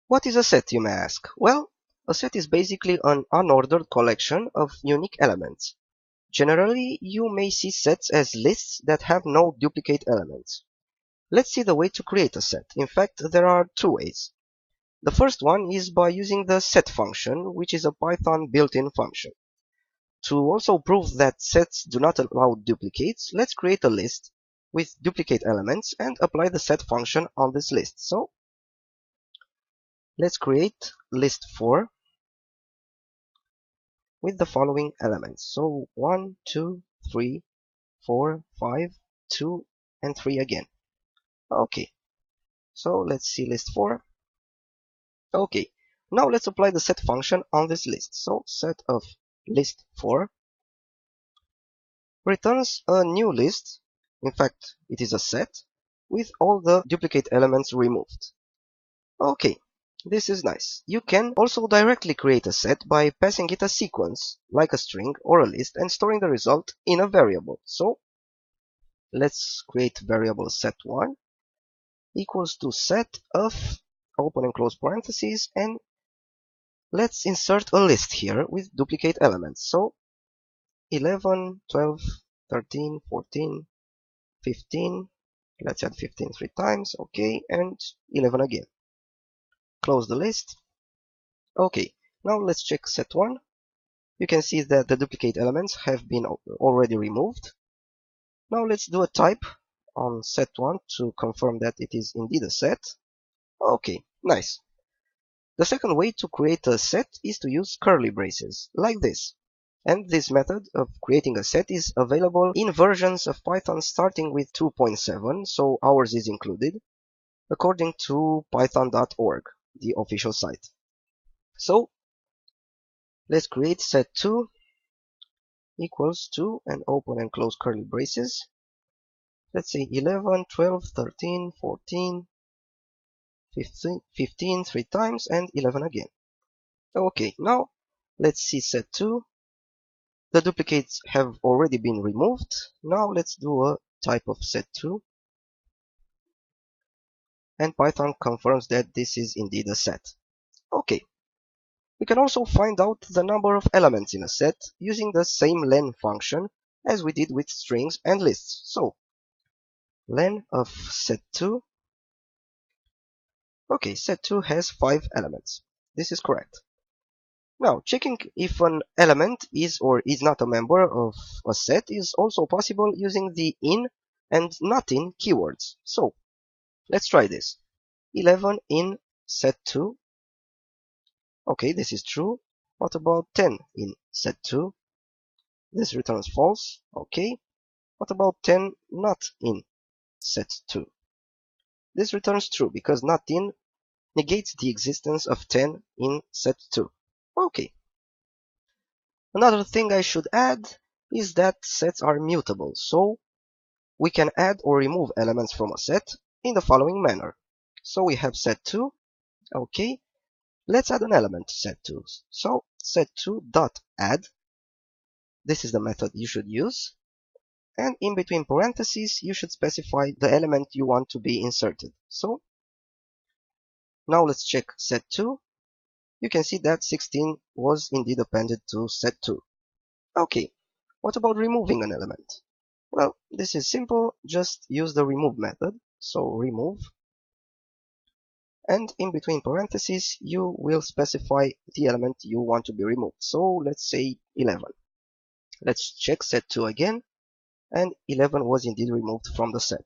What is a set, you may ask? Well, a set is basically an unordered collection of unique elements. Generally, you may see sets as lists that have no duplicate elements. Let's see the way to create a set. In fact, there are two ways. The first one is by using the set function, which is a Python built-in function. To also prove that sets do not allow duplicates, let's create a list with duplicate elements and apply the set function on this list. So let's create list 4 with the following elements. So 1, 2, 3, 4, 5, 2, and 3 again. Okay, so let's see list 4. Okay, now let's apply the set function on this list. So set of list 4 returns a new list. In fact, it is a set with all the duplicate elements removed. Okay, this is nice. You can also directly create a set by passing it a sequence, like a string or a list, and storing the result in a variable. So let's create variable set1 equals to set of, open and close parentheses, and let's insert a list here with duplicate elements. So 11, 12, 13, 14, 15, let's add 15 three times, okay, and 11 again. Close the list. Okay, now let's check set1. You can see that the duplicate elements have been already removed. Now let's do a type on set1 to confirm that it is indeed a set. Okay, nice. The second way to create a set is to use curly braces, like this. And this method of creating a set is available in versions of Python starting with 2.7, so ours is included, according to python.org, the official site. So let's create set2 equals to, and open and close curly braces. Let's say 11, 12, 13, 14, 15 three times, and 11 again. Okay, now let's see set2. The duplicates have already been removed. Now let's do a type of set2. And Python confirms that this is indeed a set. Okay. We can also find out the number of elements in a set using the same len function as we did with strings and lists. So, len of set2. Okay, set2 has 5 elements. This is correct. Now, checking if an element is or is not a member of a set is also possible using the in and not in keywords. So, let's try this. 11 in set2. Okay, this is true. What about 10 in set2? This returns false. Okay. What about 10 not in set2? This returns true because not in negates the existence of 10 in set2. Okay. Another thing I should add is that sets are mutable, so we can add or remove elements from a set in the following manner. So we have set2. Okay. Let's add an element to set2. So set2.add. This is the method you should use. And in between parentheses, you should specify the element you want to be inserted. So now let's check set2. You can see that 16 was indeed appended to set2. Okay, what about removing an element? Well, this is simple. Just use the remove method. So remove. And in between parentheses, you will specify the element you want to be removed. So let's say 11. Let's check set2 again. And 11 was indeed removed from the set.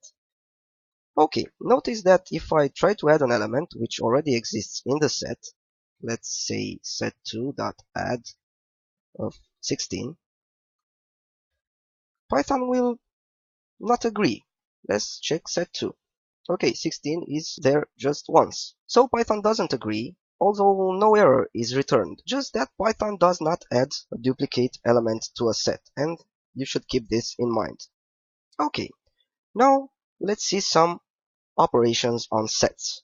Okay, notice that if I try to add an element which already exists in the set, let's say set2.add of 16, Python will not agree. Let's check set2. Okay, 16 is there just once. So Python doesn't agree, although no error is returned. Just that Python does not add a duplicate element to a set, and you should keep this in mind. Okay, now let's see some operations on sets.